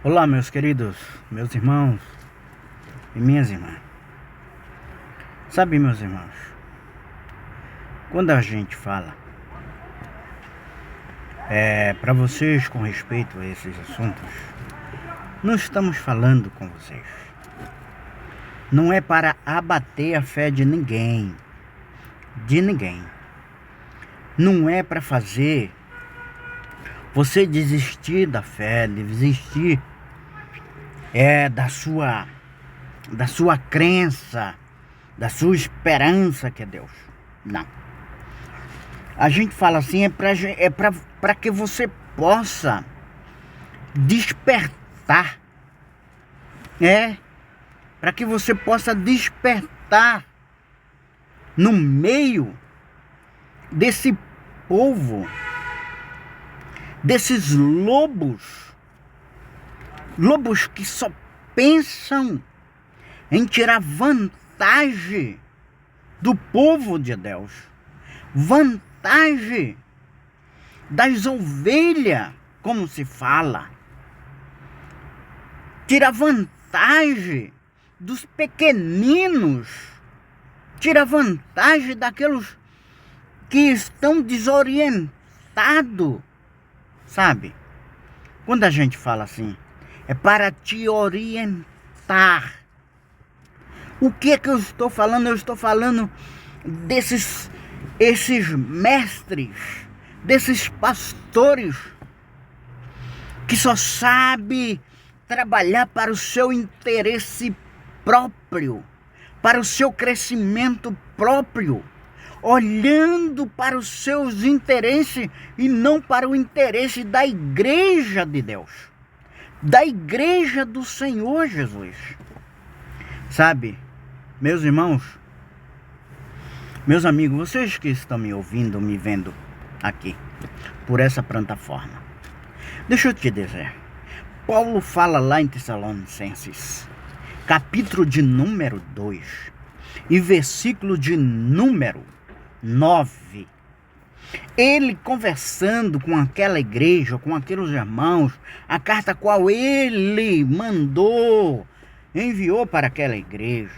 Olá, meus queridos, meus irmãos e minhas irmãs. Sabe, meus irmãos, quando a gente fala para vocês com respeito a esses assuntos, não estamos falando com vocês. Não é para abater a fé de ninguém. Não é para fazer você desistir da fé, desistir da sua crença, da sua esperança que é Deus. Não. A gente fala assim, para que você possa despertar. Para que você possa despertar no meio desse povo, desses lobos que só pensam em tirar vantagem do povo de Deus, vantagem das ovelhas, como se fala, tira vantagem dos pequeninos, tira vantagem daqueles que estão desorientados, sabe? Quando a gente fala assim, é para te orientar. O que é que eu estou falando? Eu estou falando esses mestres, desses pastores que só sabem trabalhar para o seu interesse próprio, para o seu crescimento próprio, olhando para os seus interesses e não para o interesse da igreja de Deus, da igreja do Senhor Jesus. Sabe, meus irmãos, meus amigos, vocês que estão me ouvindo, me vendo aqui, por essa plataforma, deixa eu te dizer, Paulo fala lá em Tessalonicenses, capítulo de número 2 e versículo de número 9. Ele conversando com aquela igreja, com aqueles irmãos, a carta qual ele enviou para aquela igreja.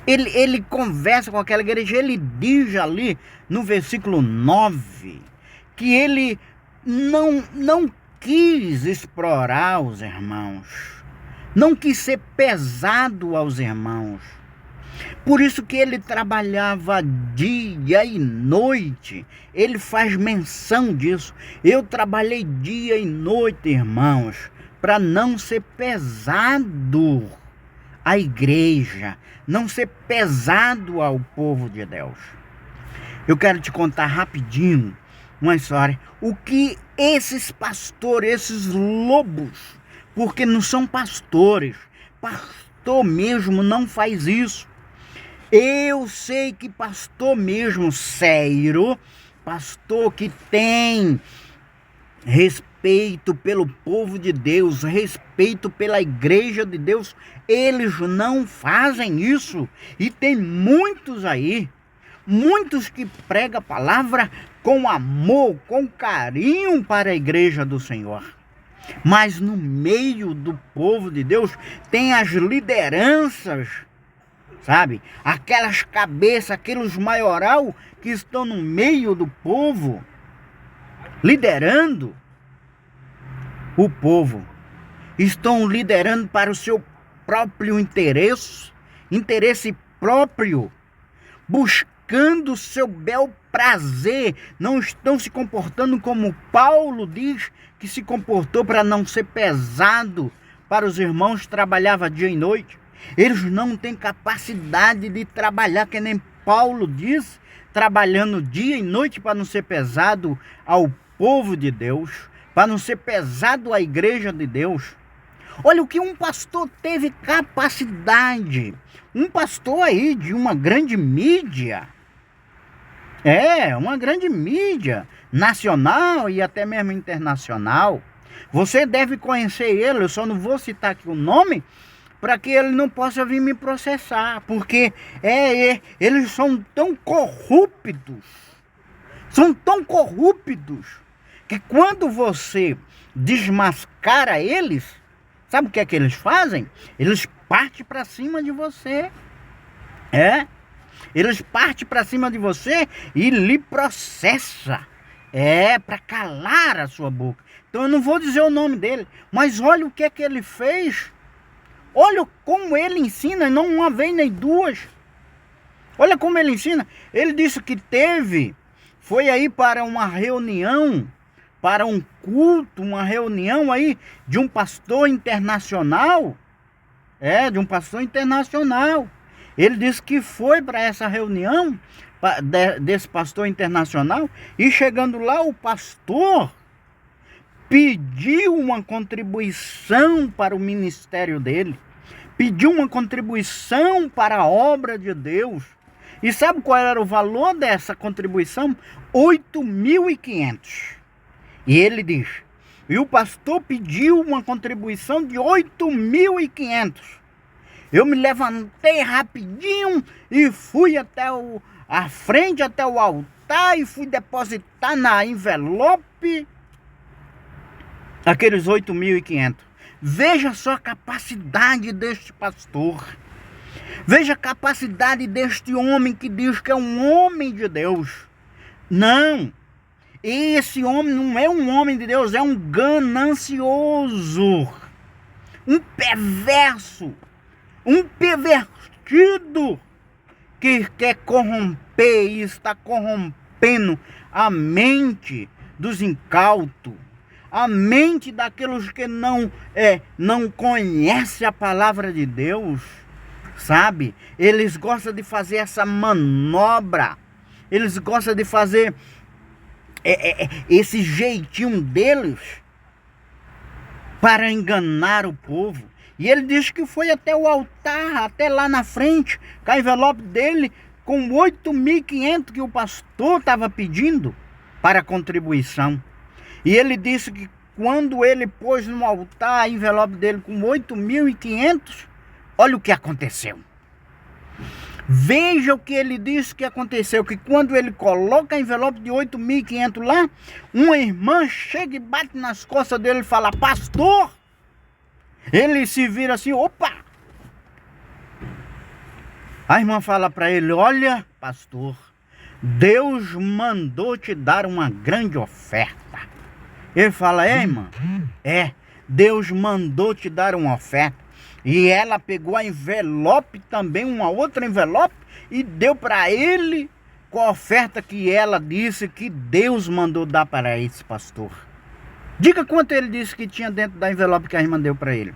Ele conversa com aquela igreja, ele diz ali no versículo 9 que ele não quis explorar os irmãos, não quis ser pesado aos irmãos. Por isso que ele trabalhava dia e noite. Ele faz menção disso. Eu trabalhei dia e noite, irmãos, para não ser pesado à igreja, não ser pesado ao povo de Deus. Eu quero te contar rapidinho uma história. O que esses pastores, esses lobos, porque não são pastores, pastor mesmo não faz isso. Eu sei que pastor mesmo sério, pastor que tem respeito pelo povo de Deus, respeito pela igreja de Deus, eles não fazem isso. E tem muitos aí, muitos que pregam a palavra com amor, com carinho para a igreja do Senhor. Mas no meio do povo de Deus tem as lideranças, sabe? Aquelas cabeças, aqueles maioral que estão no meio do povo, liderando o povo. Estão liderando para o seu próprio interesse próprio, buscando o seu bel prazer. Não estão se comportando como Paulo diz que se comportou, para não ser pesado para os irmãos, trabalhava dia e noite. Eles não têm capacidade de trabalhar, que nem Paulo diz, trabalhando dia e noite para não ser pesado ao povo de Deus, para não ser pesado à igreja de Deus. Olha o que um pastor teve capacidade, um pastor aí de uma grande mídia, uma grande mídia nacional e até mesmo internacional. Você deve conhecer ele, eu só não vou citar aqui o nome, para que ele não possa vir me processar, porque eles são tão corruptos, que quando você desmascara eles, sabe o que é que eles fazem? Eles partem para cima de você. Eles partem para cima de você e lhe processa. Para calar a sua boca. Então eu não vou dizer o nome dele, mas olha o que é que ele fez. Olha como ele ensina, não uma vez nem duas. Olha como ele ensina. Ele disse que foi aí para uma reunião, para um culto, uma reunião aí de um pastor internacional. De um pastor internacional. Ele disse que foi para essa reunião desse pastor internacional, e chegando lá o pastor pediu uma contribuição para o ministério dele, pediu uma contribuição para a obra de Deus. E sabe qual era o valor dessa contribuição? 8.500. E ele diz, e o pastor pediu uma contribuição de 8.500. Eu me levantei rapidinho e fui até a frente, até o altar, e fui depositar na envelope aqueles 8.500. Veja só a capacidade deste pastor. Veja a capacidade deste homem que diz que é um homem de Deus. Não, esse homem não é um homem de Deus, é um ganancioso, um perverso, um pervertido que quer corromper e está corrompendo a mente dos incautos, a mente daqueles que não conhecem a palavra de Deus, sabe? Eles gostam de fazer essa manobra, eles gostam de fazer esse jeitinho deles para enganar o povo. E ele disse que foi até o altar, até lá na frente, com a envelope dele, com 8.500 que o pastor estava pedindo para contribuição. E ele disse que quando ele pôs no altar a envelope dele com 8.500, olha o que aconteceu. Veja o que ele disse que aconteceu, que quando ele coloca a envelope de 8.500 lá, uma irmã chega e bate nas costas dele e fala, pastor! Ele se vira assim, opa! A irmã fala para ele, olha, pastor, Deus mandou te dar uma grande oferta. Ele fala, irmã? Deus mandou te dar uma oferta. E ela pegou a envelope também, uma outra envelope, e deu para ele com a oferta que ela disse que Deus mandou dar para esse pastor. Diga quanto ele disse que tinha dentro da envelope que a irmã deu para ele.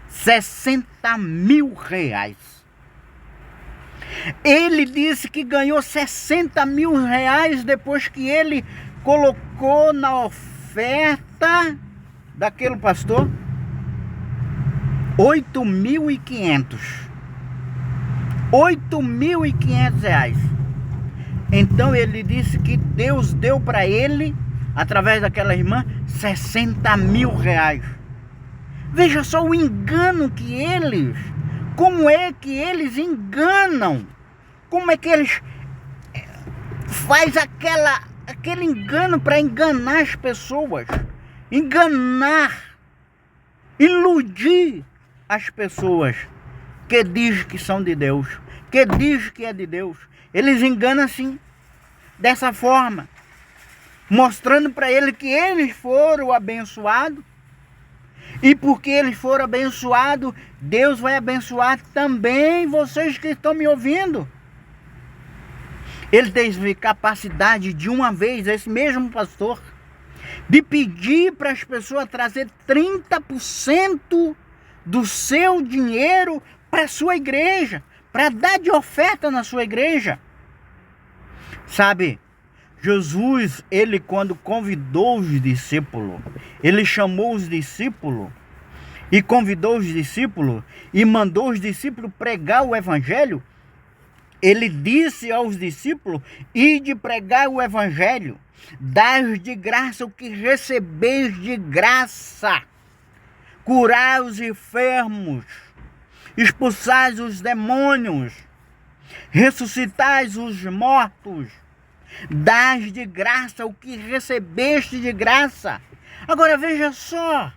60.000 reais. Ele disse que ganhou 60.000 reais depois que ele colocou na oferta daquele pastor 8.500. 8.500 reais. Então ele disse que Deus deu para ele, através daquela irmã, 60.000 reais. Veja só o engano que eles... Como é que eles enganam? Como é que eles fazem aquele engano para enganar as pessoas? Enganar, iludir as pessoas que dizem que são de Deus, que dizem que é de Deus. Eles enganam assim, dessa forma, mostrando para ele que eles foram abençoados. E porque eles foram abençoados, Deus vai abençoar também vocês que estão me ouvindo. Ele teve capacidade de uma vez, esse mesmo pastor, de pedir para as pessoas trazer 30% do seu dinheiro para a sua igreja, para dar de oferta na sua igreja. Sabe, Jesus, ele quando convidou os discípulos, ele chamou os discípulos e convidou os discípulos e mandou os discípulos pregar o evangelho. Ele disse aos discípulos, ide pregar o evangelho, dai de graça o que recebeis de graça, curai os enfermos, expulsai os demônios, ressuscitai os mortos, Dás de graça o que recebeste de graça. Agora veja só,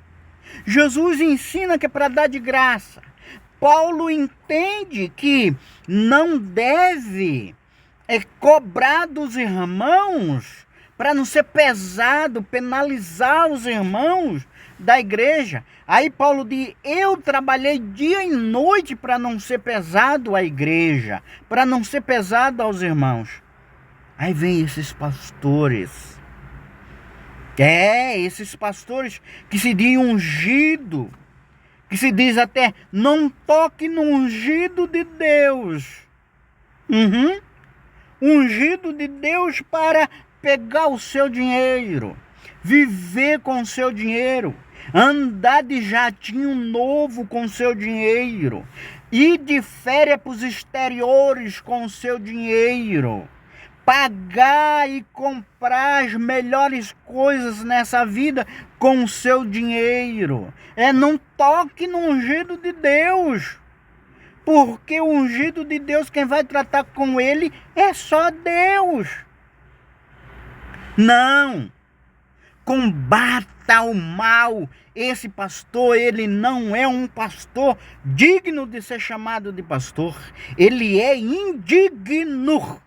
Jesus ensina que é para dar de graça. Paulo entende que não deve cobrar dos irmãos para não ser pesado, penalizar os irmãos da igreja. Aí Paulo diz, eu trabalhei dia e noite para não ser pesado à igreja, para não ser pesado aos irmãos. Aí vem esses pastores. Esses pastores que se dizem ungido, que se diz até, não toque no ungido de Deus. Ungido de Deus para pegar o seu dinheiro, viver com o seu dinheiro, andar de jatinho novo com o seu dinheiro, ir de férias para os exteriores com o seu dinheiro, pagar e comprar as melhores coisas nessa vida com o seu dinheiro. Não toque no ungido de Deus, porque o ungido de Deus, quem vai tratar com ele é só Deus. Não, combata o mal. Esse pastor, ele não é um pastor digno de ser chamado de pastor. Ele é indigno.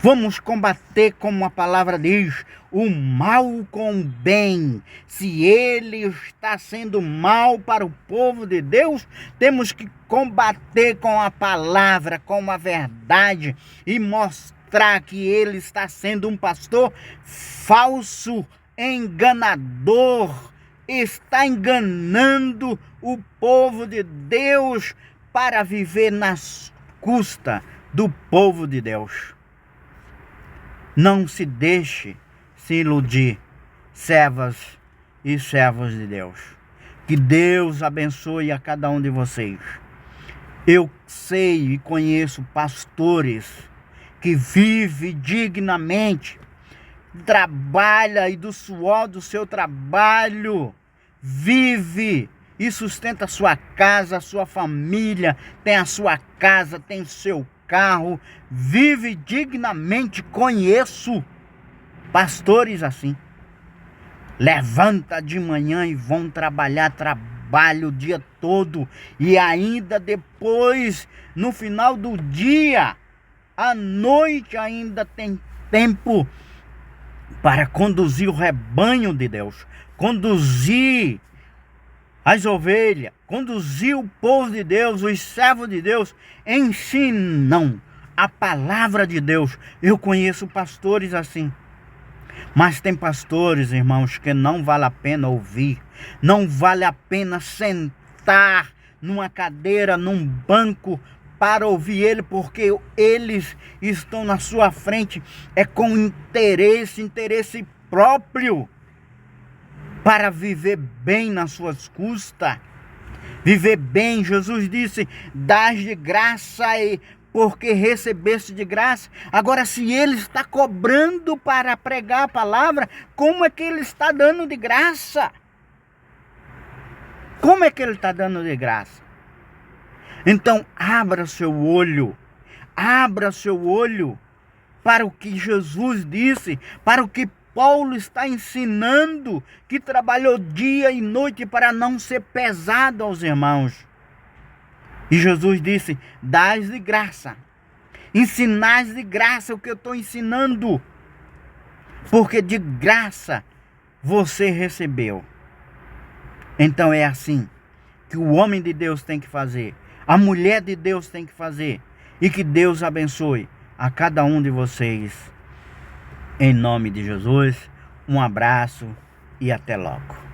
Vamos combater, como a palavra diz, o mal com o bem. Se ele está sendo mal para o povo de Deus, temos que combater com a palavra, com a verdade e mostrar que ele está sendo um pastor falso, enganador, está enganando o povo de Deus para viver nas custas do povo de Deus. Não se deixe se iludir, servas e servos de Deus. Que Deus abençoe a cada um de vocês. Eu sei e conheço pastores que vivem dignamente, trabalha e do suor do seu trabalho, vive e sustenta a sua casa, a sua família, tem a sua casa, tem o seu carro, vive dignamente. Conheço pastores assim. Levanta de manhã e vão trabalhar, trabalho o dia todo e ainda depois, no final do dia, à noite ainda tem tempo para conduzir o rebanho de Deus, conduzir as ovelhas, conduzir o povo de Deus, os servos de Deus, ensinam a palavra de Deus. Eu conheço pastores assim. Mas tem pastores, irmãos, que não vale a pena ouvir. Não vale a pena sentar numa cadeira, num banco, para ouvir ele, porque eles estão na sua frente com interesse próprio, para viver bem nas suas custas. Viver bem, Jesus disse, dás de graça porque recebeste de graça. Agora, se ele está cobrando para pregar a palavra, como é que ele está dando de graça? Como é que ele está dando de graça? Então, abra seu olho para o que Jesus disse, para o que Paulo está ensinando, que trabalhou dia e noite para não ser pesado aos irmãos. E Jesus disse, dás de graça, ensinais de graça o que eu estou ensinando, porque de graça você recebeu. Então é assim que o homem de Deus tem que fazer, a mulher de Deus tem que fazer, e que Deus abençoe a cada um de vocês. Em nome de Jesus, um abraço e até logo.